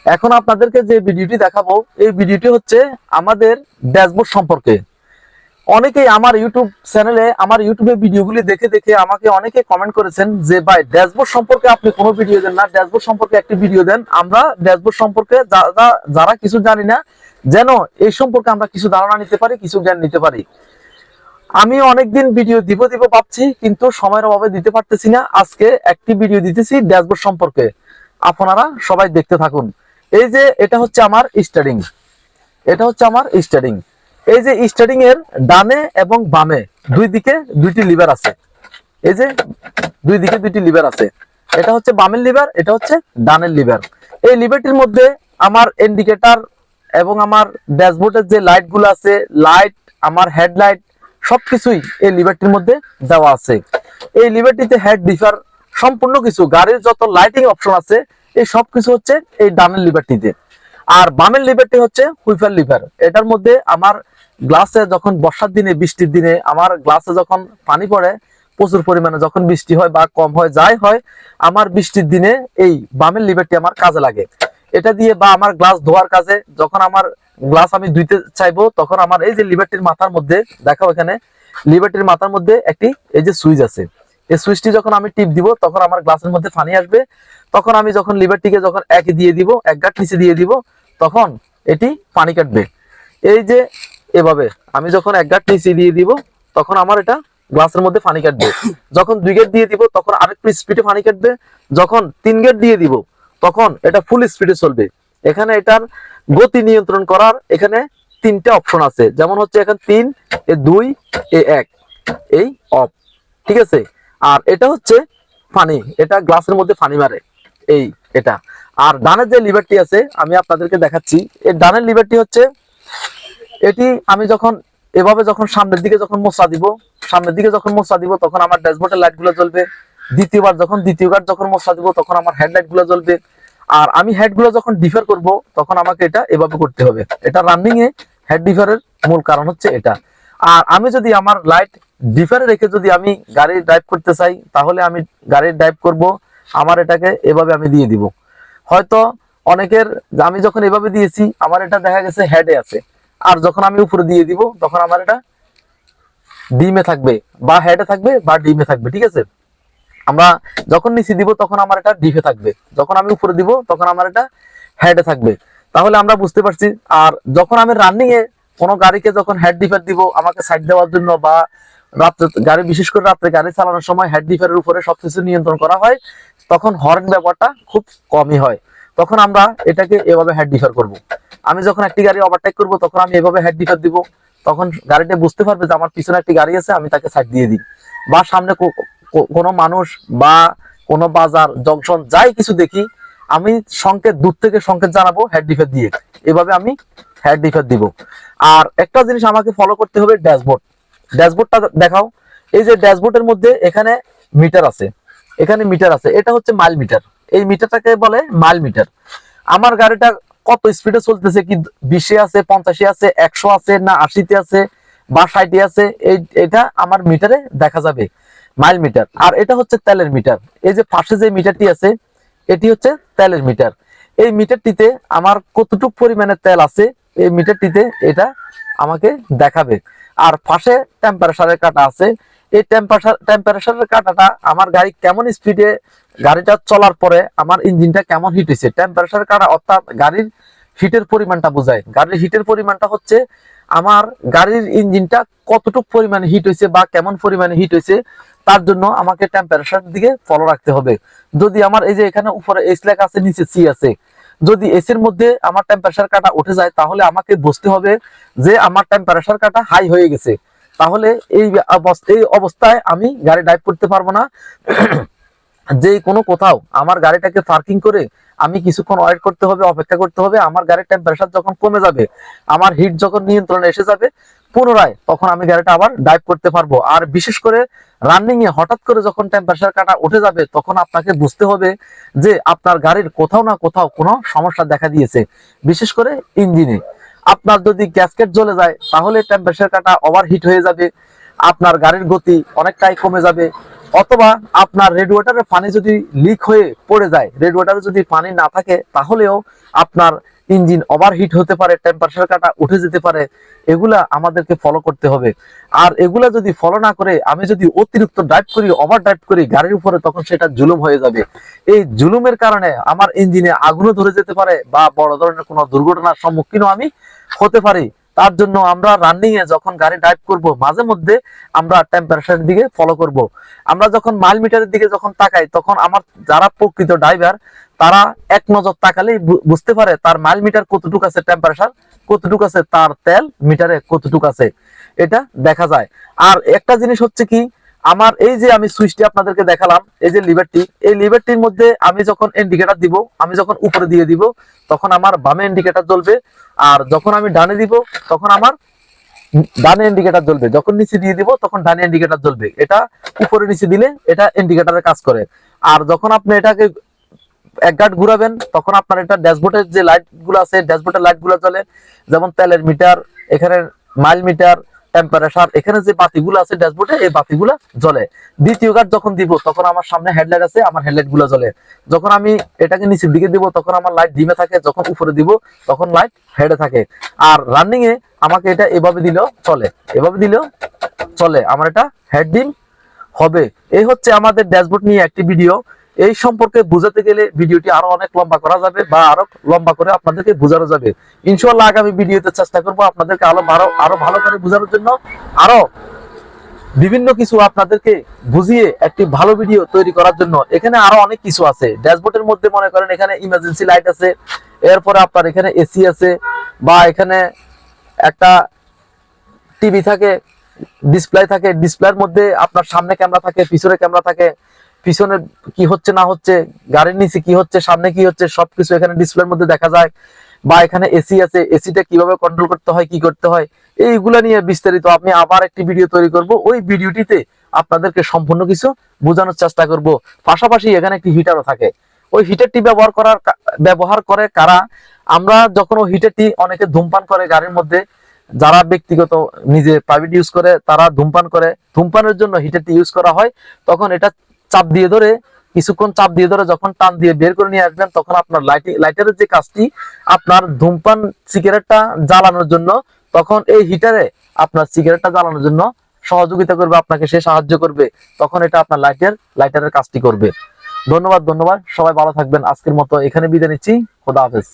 এখন আপনাদেরকে যে ভিডিওটি দেখাবো, এই ভিডিওটি হচ্ছে আমাদের ড্যাশবোর্ড সম্পর্কে। অনেকেই আমার ইউটিউব চ্যানেলে আমার ইউটিউবে ভিডিওগুলি দেখে দেখে আমাকে অনেকে কমেন্ট করেছেন যে ভাই ড্যাশবোর্ড সম্পর্কে আপনি কোনো ভিডিও দেন না, ড্যাশবোর্ড সম্পর্কে একটি ভিডিও দেন। আমরা ড্যাশবোর্ড সম্পর্কে যারা কিছু জানি না, যেন এই সম্পর্কে আমরা কিছু ধারণা নিতে পারি, কিছু জ্ঞান নিতে পারি। আমি অনেকদিন ভিডিও দিব ভাবছি, কিন্তু সময়ের অভাবে দিতে পারতেছি না। আজকে একটি ভিডিও দিতেছি ড্যাশবোর্ড সম্পর্কে, আপনারা সবাই দেখতে থাকুন। এই যে এটা হচ্ছে আমার স্টারিং, এটা হচ্ছে আমার স্টারিং। এই যে স্টারিং এর ডানে এবং বামে দুই দিকে দুইটি লিভার আছে। এই যে দুই দিকে দুইটি লিভার আছে, এটা হচ্ছে বামের লিভার, এটা হচ্ছে ডানের লিভার। এই লিভারটির মধ্যে আমার ইন্ডিকেটর এবং আমার ড্যাশবোর্ডের যে লাইট গুলো আছে, লাইট, আমার হেডলাইট, সবকিছুই এই লিভারটির মধ্যে দেওয়া আছে। এই লিভারটিতে হেড ডিফার সম্পূর্ণ কিছু, গাড়ির যত লাইটিং অপশন আছে এই সবকিছু হচ্ছে এই ডানের লিভারটিতে। আর বামের লিভারটি হচ্ছে হুইফার লিভার। এটার মধ্যে আমার গ্লাসে যখন বর্ষার দিনে, বৃষ্টির দিনে আমার গ্লাসে যখন পানি পড়ে প্রচুর পরিমাণে, যখন বৃষ্টি হয় বা কম হয়, যাই হয়, আমার বৃষ্টির দিনে এই বামের লিভারটি আমার কাজে লাগে। এটা দিয়ে বা আমার গ্লাস ধোয়ার কাজে, যখন আমার গ্লাস আমি ধুইতে চাইবো, তখন আমার এই যে লিভারটির মাথার মধ্যে দেখাও, এখানে লিভারটির মাথার মধ্যে একটি এই যে সুইচ আছে। এই সুইচটি যখন আমি টিপ দিব, তখন আমার গ্লাসের মধ্যে পানি আসবে। তখন আমি যখন লিভারটিকে যখন এক দিয়ে দিব, এক গাঁট নিচে দিয়ে দিব, তখন এটি পানি কাটবে। এই যে এভাবে আমি যখন এক গাঁট নিচে দিয়ে দিব, তখন আমার এটা গ্লাসের মধ্যে পানি কাটবে। যখন দুই গেট দিয়ে দিব, তখন আরেকটু স্পিডে পানি কাটবে। যখন তিন গেট দিয়ে দিব, তখন এটা ফুল স্পিডে চলবে। এখানে এটার গতি নিয়ন্ত্রণ করার এখানে তিনটা অপশন আছে, যেমন হচ্ছে এখানে 3, এ 2, এ 1, এই অফ, ঠিক আছে। আর এটা হচ্ছে পানি, এটা গ্লাসের মধ্যে পানি মারে, এই এটা। আর ডানের যে লিভারটি আছে আমি আপনাদেরকে দেখাচ্ছি, এই ডানের লিভারটি হচ্ছে এটি, আমি যখন এভাবে যখন সামনের দিকে যখন মোচড়া দিব, সামনের দিকে যখন মোচড়া দিব, তখন আমার ড্যাশবোর্ডের লাইট গুলো জ্বলবে। দ্বিতীয়বার যখন মোচড়া দিব, তখন আমার হেডলাইট গুলো জ্বলবে। আর আমি হেড গুলো যখন ডিফার করব, তখন আমাকে এটা এভাবে করতে হবে। এটা রানিং এ হেড ডিফারের মূল কারণ হচ্ছে এটা। আর আমি যদি আমার লাইট ডিফারে রেখে যদি আমি গাড়ি ড্রাইভ করতে চাই, তাহলে আমি গাড়ি ড্রাইভ করব, আমার এটাকে এভাবে আমি দিয়ে দিব। হয়তো অনেকের, আমি যখন এভাবে দিয়েছি, আমার এটা দেখা গেছে হেডে আছে, আর যখন আমি উপরে দিয়ে দিব, তখন আমার এটা ডিমে থাকবে, বা হেডে থাকবে, বা ডিমে থাকবে, ঠিক আছে। আমরা যখন নিচে দিব, তখন আমার এটা ডিফে থাকবে, যখন আমি উপরে দিব, তখন আমার এটা হেডে থাকবে। তাহলে আমরা বুঝতে পারছি। আর যখন আমি রানিং এ কোনো গাড়িকে যখন হেড ডিফার দিব আমাকে সাইড দেওয়ার জন্য, বা রাত্রে গাড়ি, বিশেষ করে রাত্রে গাড়ি চালানোর সময় হেড ডিফারের উপরে সবকিছু নিয়ন্ত্রণ করা হয়, তখন হর্ন ব্যাপারটা খুব কমই হয়। তখন আমরা এটাকে এভাবে হেড ডিফার করব। আমি যখন একটি গাড়ি ওভারটেক করব, তখন আমি এভাবে হেড ডিফার দিব, তখন গাড়িটা বুঝতে পারবে যে আমার পিছনে একটি গাড়ি আছে, আমি তাকে সাইড দিয়ে দিই। বা সামনে কোনো মানুষ বা কোনো বাজার, জংশন, যাই কিছু দেখি, আমি সংকেত, দূর থেকে সংকেত জানাবো হেড ডিফার দিয়ে, এভাবে আমি হেড ডিফার দিব। আর একটা জিনিস আমাকে ফলো করতে হবে, ড্যাশবোর্ড। ড্যাশবোর্ডটা দেখাও। এই যে ড্যাশবোর্ডের মধ্যে এখানে মিটার আছে, এখানে মিটার আছে, এটা হচ্ছে মাইল মিটার। এই মিটারটাকে বলে মাইল মিটার। আমার গাড়িটা কত স্পিডে চলতেছে, কি 20-এ আছে, 50-এ আছে, 100 আছে, না 80-তে আছে, বা 60-এ আছে, এটা আমার মিটারে দেখা যাবে, মাইল মিটার। আর এটা হচ্ছে তেলের মিটার। এই যে পাশে যে মিটারটি আছে, এটি হচ্ছে তেলের মিটার। এই মিটারটিতে আমার কতটুকু পরিমাণে তেল আছে, এই মিটারটিতে এটা আমাকে দেখাবে। আর পাশে টেম্পারেচারের কাঁটা আছে। এই টেম্পারেচারের কাঁটাটা আমার গাড়ি কেমন স্পিডে, গাড়িটা চলার পরে আমার ইঞ্জিনটা কেমন হিট হয়েছে, টেম্পারেচারের কাঁটা অর্থাৎ গাড়ির হিটের পরিমাণটা বোঝায়। গাড়ির হিটের পরিমাণটা হচ্ছে আমার গাড়ির ইঞ্জিনটা কতটুকু পরিমাণে হিট হয়েছে বা কেমন পরিমাণে হিট হয়েছে, তার জন্য আমাকে টেম্পারেচার দিকে ফলো রাখতে হবে। যদি আমার এই যে এখানে উপরে এস লেখা আছে, নিচে সি আছে, যদি এস এর মধ্যে আমার টেম্পারেচার কাটা উঠে যায়, তাহলে আমাকে বুঝতে হবে যে আমার টেম্পারেচার কাটা হাই হয়ে গেছে। তাহলে এই অবস্থায় আমি গাড়ি ড্রাইভ করতে পারবো না। যে কোনো কোথাও আমার গাড়িটাকে পার্কিং করে আমি কিছুক্ষণ ওয়েট করতে হবে, অপেক্ষা করতে হবে। আমার গাড়ির টেম্পারেচার যখন কমে যাবে, আমার হিট যখন নিয়ন্ত্রণে এসে যাবে পুনরায়, তখন আমি গাড়িটা আবার ড্রাইভ করতে পারবো। আর বিশেষ করে রানিং এ হঠাৎ করে যখন টেম্পারেচার কাটা উঠে যাবে, তখন আপনাকে বুঝতে হবে যে আপনার গাড়ির কোথাও না কোথাও কোনো সমস্যা দেখা দিয়েছে, বিশেষ করে ইঞ্জিনে। আপনার যদি গ্যাসকেট জ্বলে যায়, তাহলে টেম্পারেচার কাটা ওভার হিট হয়ে যাবে, আপনার গাড়ির গতি অনেকটাই কমে যাবে। অথবা আপনার রেডিয়েটরে পানি যদি লিক হয়ে পড়ে যায়, রেডিয়েটরে যদি পানি না থাকে তাহলেও আপনার ইঞ্জিন ওভারহিট হতে পারে, টেম্পারেচার কাটা উঠে যেতে পারে। এগুলা আমাদেরকে ফলো করতে হবে। আর এগুলা যদি ফলো না করে আমি যদি অতিরিক্ত ড্রাইভ করি, ওভার ড্রাইভ করি গাড়ির উপরে, তখন সেটা জুলুম হয়ে যাবে। এই জুলুমের কারণে আমার ইঞ্জিনে আগুনও ধরে যেতে পারে বা বড় ধরনের কোনো দুর্ঘটনার সম্মুখীনও আমি হতে পারি। তার জন্য আমরা রানিং এ যখন গাড়ি ড্রাইভ করব, মাঝে মধ্যে আমরা টেম্পারেচারের দিকে ফলো করব। আমরা যখন মাইল মিটারের দিকে যখন তাকাই, তখন আমার যারা প্রকৃত ড্রাইভার তারা এক নজর তাকালেই বুঝতে পারে তার মাইল মিটার কতটুকু আছে, টেম্পারেচার কতটুকু আছে, তার তেল মিটারে কতটুকু আছে, এটা দেখা যায়। আর একটা জিনিস হচ্ছে কি, আমার এই যে আমি সুইচটি আপনাদেরকে দেখালাম, এই যে লিভারটি, এই লিভারটির মধ্যে আমি যখন ইন্ডিকেটর দিব, আমি যখন উপরে দিয়ে দিব তখন আমার বামে ইন্ডিকেটর জ্বলবে, আর যখন আমি ডানে দিব তখন আমার ডানে ইন্ডিকেটর জ্বলবে, যখন নিচে দিয়ে দিব তখন ডানে ইন্ডিকেটর জ্বলবে। এটা উপরে নিচে দিলে এটা ইন্ডিকেটরের কাজ করে। আর যখন আপনি এটাকে এক গাঁট ঘুরাবেন তখন আপনার এটা ড্যাশবোর্ডের যে লাইট গুলো আছে, ড্যাশবোর্ডের লাইট গুলো জ্বলে, যেমন তেলের মিটার, এখানে মাইল মিটার, টেম্পারেচার, এখানে যে বাতিগুলো আছে ড্যাশবোর্ডে, এই বাতিগুলো জ্বলে। দ্বিতীয় গাঁট যখন দিব তখন আমার সামনে হেডলাইট আছে, আমার হেডলাইট গুলো জ্বলে। যখন আমি এটাকে নিচের দিকে দিব তখন আমার লাইট ডিমে থাকে, যখন উপরে দিব তখন লাইট হেডে থাকে। আর রানিং এ আমাকে এটা এভাবে দিলেও চলে, এভাবে দিলেও চলে, আমার এটা হেড ডিম হবে। এই হচ্ছে আমাদের ড্যাশবোর্ড নিয়ে একটি ভিডিও। এই সম্পর্কে বুঝাতে গেলে ভিডিওটি আরো অনেক লম্বা করা যাবে বা আরো লম্বা করে আপনাদেরকে বোঝানো যাবে। ইনশাআল্লাহ আগামী ভিডিওতে চেষ্টা করব আপনাদেরকে আরো ভালো করে বোঝানোর জন্য, আরো বিভিন্ন কিছু আপনাদেরকে বুঝিয়ে একটি ভালো ভিডিও তৈরি করার জন্য। এখানে আরো অনেক কিছু আছে ড্যাশবোর্ডের মধ্যে, মনে করেন এখানে ইমার্জেন্সি লাইট আছে, এরপরে আপনার এখানে এসি আছে, বা এখানে একটা টিভি থাকে, ডিসপ্লে থাকে, ডিসপ্লের মধ্যে আপনার সামনে ক্যামেরা থাকে, পিছনে ক্যামেরা থাকে, পিছনে কি হচ্ছে না হচ্ছে, গাড়ির নিচে কি হচ্ছে, সামনে কি হচ্ছে, সবকিছু এখানে ডিসপ্লের মধ্যে দেখা যায়। বা এখানে এসি আছে, এসিটা কিভাবে কন্ট্রোল করতে হয়, কি করতে হয়, এইগুলা নিয়ে বিস্তারিত আমি আবার একটি ভিডিও তৈরি করব। ওই ভিডিওটিতে আপনাদেরকে সম্পূর্ণ কিছু বোঝানোর চেষ্টা করব। পাশাপাশি এখানে একটি হিটারও থাকে, ওই হিটারটি ব্যবহার করে কারা, আমরা যখন ওই হিটারটি, অনেকে ধূমপান করে গাড়ির মধ্যে, যারা ব্যক্তিগত নিজে প্রাইভেট ইউজ করে তারা ধূমপান করে, ধূমপানের জন্য হিটারটি ইউজ করা হয়। তখন এটা চাপ দিয়ে ধরে, কিছুক্ষণ চাপ দিয়ে ধরে যখন টান দিয়ে বের করে নিয়ে আসবেন, তখন আপনার লাইটারের যে কাজটি, আপনার ধূমপান সিগারেটটা জ্বালানোর জন্য, তখন এই হিটারে আপনার সিগারেটটা জ্বালানোর জন্য সহযোগিতা করবে, আপনাকে সে সাহায্য করবে, তখন এটা আপনার লাইটারের কাজটি করবে। ধন্যবাদ, সবাই ভালো থাকবেন। আজকের মতো এখানে বিদায় নিচ্ছি। খোদা হাফেজ।